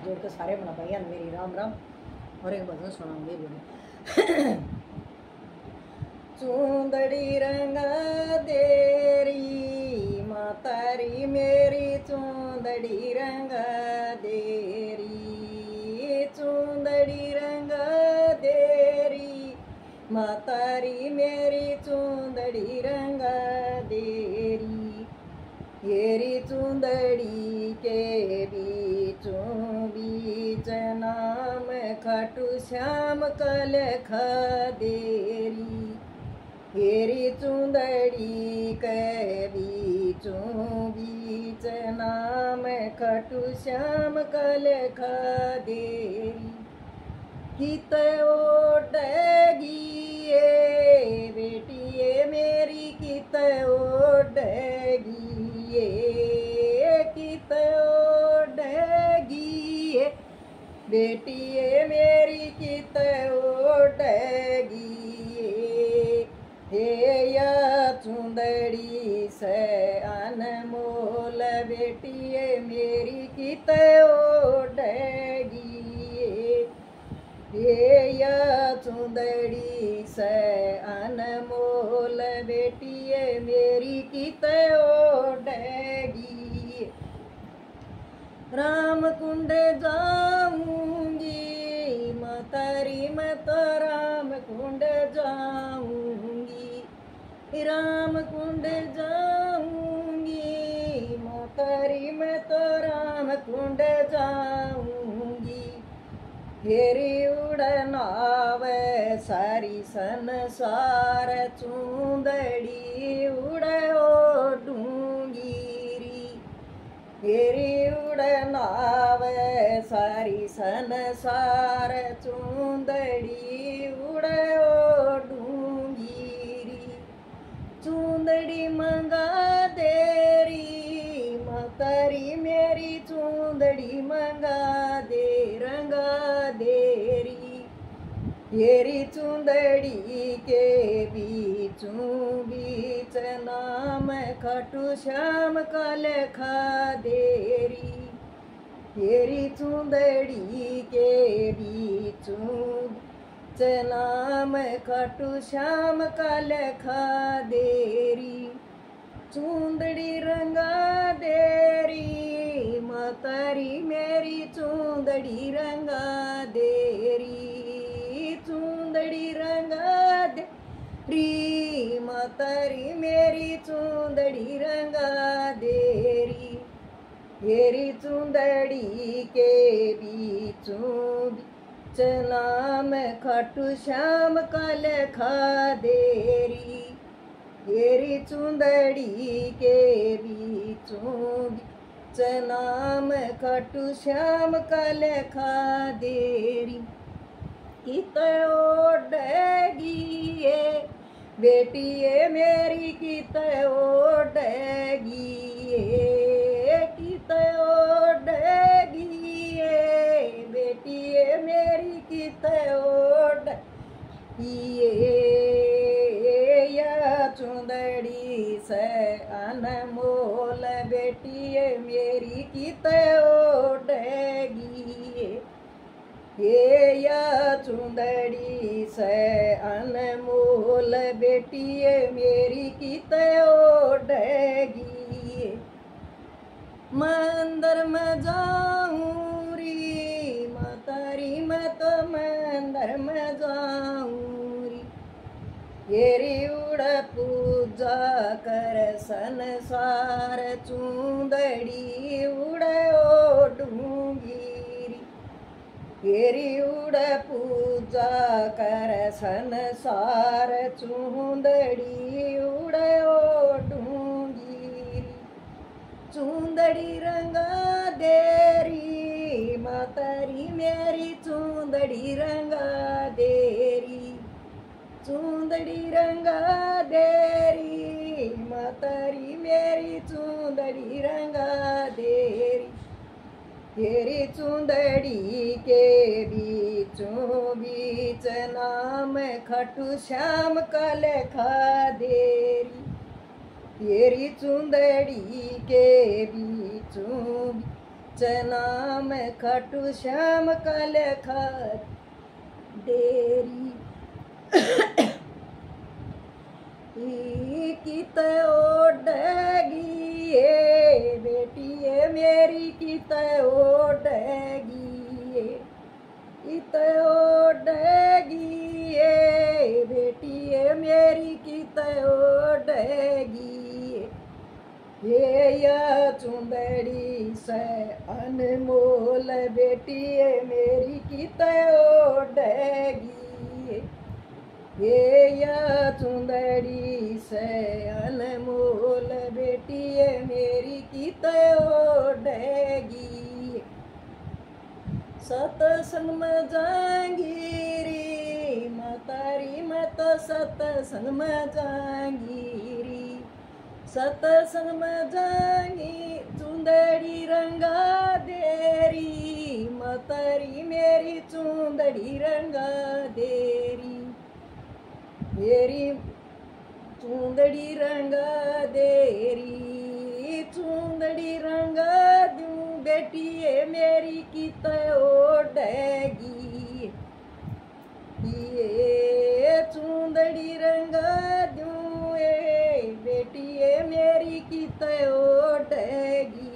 हाथ जोड़ के सारे बना भाई मेरी राम राम। और एक भजन सुनाऊंगी बोले चूंदड़ी रंगा देरी मातारी मेरी चूंदड़ी रंगा देरी चूंदड़ी रंगा देरी मातारी मेरी चूंदड़ी रंगा देरी येरी चूंदड़ी के बीचों बीच नाम खाटू श्याम कलखा देरी येरी चूंदड़ी के बीचों बीच नाम खाटू श्याम कलखा देरी कित ओढ़गी ये बेटी ये मेरी कित ओढ़गी ये कित ओढ़गी ये बेटी ये मेरी कित ओढ़गी ये या चूंदड़ी से अनमोल बेटी ये मेरी कित ओढ़गी ये या चूंदड़ी से अनमोल बेटी ये मेरी कित ओढ़गी राम कुंड जाऊंगी मातारी मैं तो राम कुंड जाऊंगी राम कुंड जाऊंगी मातारी मैं तो राम कुंड जाऊंगी हेरी उड़नाव सारी संसार चूंदड़ी उड़ ओढ़ूंगी हेरी उड़नाव सारी संसार चूंदड़ी उड़ ओढ़ूंगी चूंदड़ी मंगा देरी मातारी मेरी चूंदड़ी मंगा दे रंगा देरी येरी चूंदड़ी के बीचों बीच नाम खाटू श्याम कलखा देरी येरी चूंदड़ी के बीचों नाम खाटू श्याम कलखा देरी चूंदड़ी रंगा देरी मातारी मेरी चूंदड़ी रंगा देरी चूंदड़ी रंगा देरी मातारी मेरी चूंदड़ी रंगा देरी येरी चूंदड़ी के बीचों नाम खाटू श्याम कलखा देरी येरी चूंदड़ी के बीचों नाम खाटू श्याम कलखा देरी कित ओढ़गी ये बेटी ये मेरी कित ओढ़गी ये कित ओढ़गी ये बेटी ये मेरी कित ओढ़गी या चूंदड़ी से अनमोल बेटी ये मेरी कित ओढ़गी ये या चूंदड़ी से अनमोल बेटी ये मेरी कित ओढ़गी मंदिर में जाऊं री मातारी मैं तो मंदिर में जाऊं री येरी उड़ पूजा कर संसार चूंदड़ी उड़ ओढ़ूंगी येरी उड़ पूजा कर संसार चूंदड़ी उड़ ओढ़ूंगी चूंदड़ी रंगा देरी मातारी मेरी चूंदड़ी रंगा देरी चूंदड़ी रंगा देरी मातारी मेरी चूंदड़ी रंगा देरी येरी चूंदड़ी के बीचों बीच नाम खाटू श्याम कलखा देरी येरी चूंदड़ी के बीचों नाम खाटू श्याम का लेखा देरी कित ओढ़गी ये बेटी है मेरी कित ओढ़गी कित ओढ़गी ये बेटी है मेरी कित ओढ़गी ये या चुंदड़ी से अनमोल बेटी है मेरी कित ओढ़गी ये या चुंदड़ी से अनमोल बेटी है मेरी कित ओढ़गी सतसंग में जाएंगी मातारी मैं तो सतसंग में जाएंगी सतसंग में जाएंगी चुंदड़ी रंगा देरी मातारी मेरी चुंदड़ी रंगा देरी मेरी चुंदड़ी रंगा देरी चुंदड़ी रंगा दूं बेटी है मेरी कित ओढ़गी ये चुंदड़ी रंगा दूं ये बेटी है मेरी कित ओढ़गी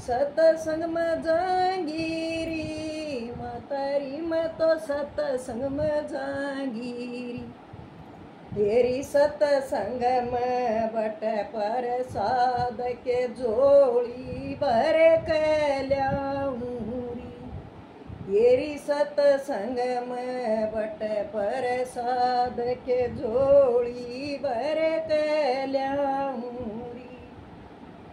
सतसंग में जाएंगी री मातारी मैं तो सतसंग में जाएंगी तेरी सतसंग में बट प्रसाद के जोड़ी भर कल्याऊरी तेरी सतसंग में बट प्रसाद के जोड़ी भर कल्याऊरी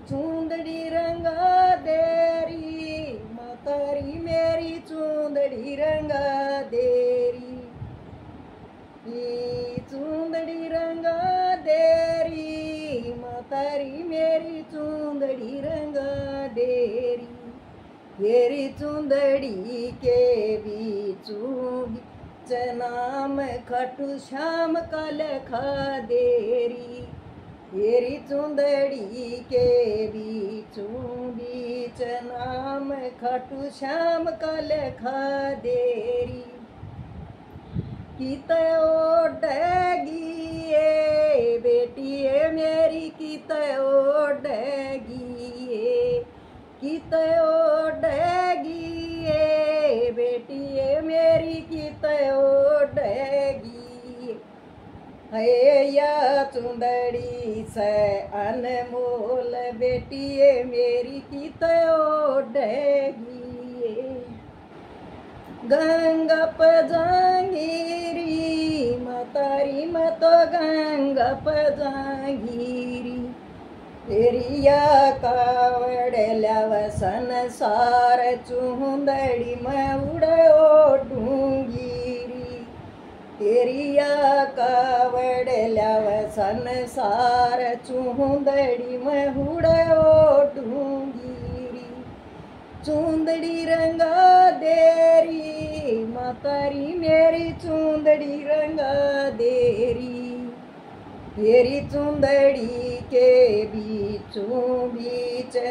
चुंदड़ी रंगा देरी मातारी मेरी चुंदड़ी रंगा देरी चुंदड़ी रंगा देरी मातारी मेरी चुंदड़ी रंगा देरी तेरी चुंदड़ी के बीचों नाम खाटू श्याम का लेखा देरी तेरी चुंदड़ी के बीच नाम खाटू श्याम का लेखा देरी कित ओढ़गी ये बेटी है मेरी कित ओढ़गी ये कित ओढ़गी ये बेटी है मेरी कित ओढ़गी है या चुंदड़ी से अनमोल बेटी है मेरी कित ओढ़गी गंगा पर जांगीरी मातारी मैं तो गंगा पर जांगीरी तेरी या कावड़ लवसन सार चुंदड़ी मैं उड़े ओढ़ूंगी तेरी या कावड़ लवसन सार चुंदड़ी मैं उड़े ओढ़ूंगी चुंदड़ी रंगा देरी मातारी मेरी चुंदड़ी रंगा देरी तेरी चुंदड़ी के बीच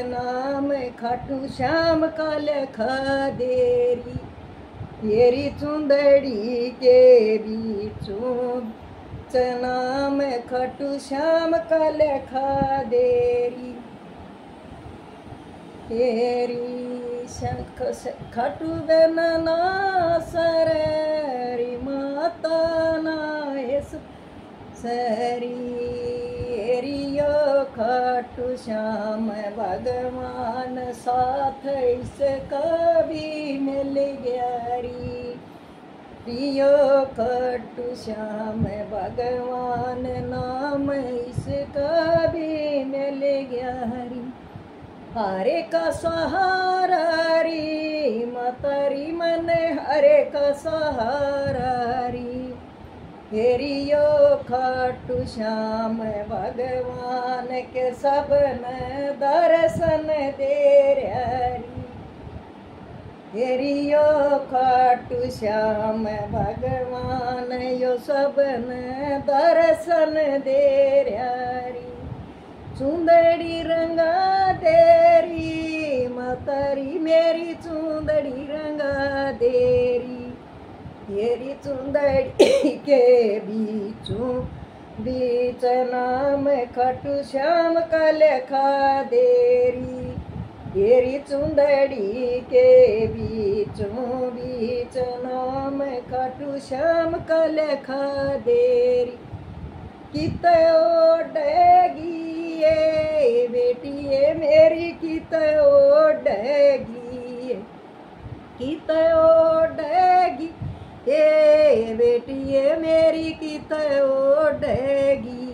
नाम खाटू श्याम का लेखा देरी तेरी चुंदड़ी के बीच नाम खाटू श्याम का लेखा देरी तेरी खाटू बेनना सरी माता नायस सरी एरियो खाटू श्याम भगवान साथ इसका भी मिल गया री प्रियो खाटू श्याम भगवान नाम इसका भी मिल गया री हरे का सहारा री मातारी मन हरे का सहारा री हेरियो खाटू श्याम भगवान के सबन दर्शन दे री हेरियो खाटू श्याम भगवान यो सबन दर्शन दे री चुंदड़ी रंगा देरी मातारी मेरी चूंदड़ी रंगा देरी, तेरी चूंदड़ी के बीच नाम खटू श्याम का लेखा देरी, तेरी चूंदड़ी के बीच नाम खटू श्याम का लेखा देरी। कित ओढ़ेगी ये बेटी ये मेरी, कित ओढ़ेगी, कित ओढ़ेगी ये बेटी ये मेरी, कित ओढ़ेगी।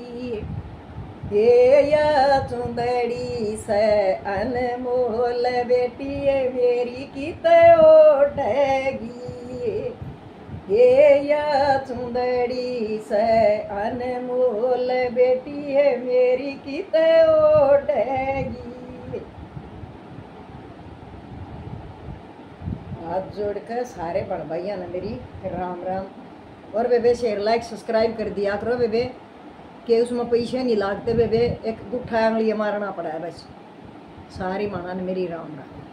ये या चुंदड़ी से अनमोल बेटी ये मेरी, कित ओढ़ेगी। ये या चुंदड़ी से अनमोल बेटी है मेरी, कित ओढ़ेगी। हाथ जोड़कर सारे बड़ भाइया ने मेरी राम राम। और बेबे शेयर लाइक सब्सक्राइब कर दिया करो बेबे, कि उसमें पैसे नहीं लागते बेबे, एक गुठा आंगली मारना पड़ा है बस। सारी माना ने मेरी राम राम।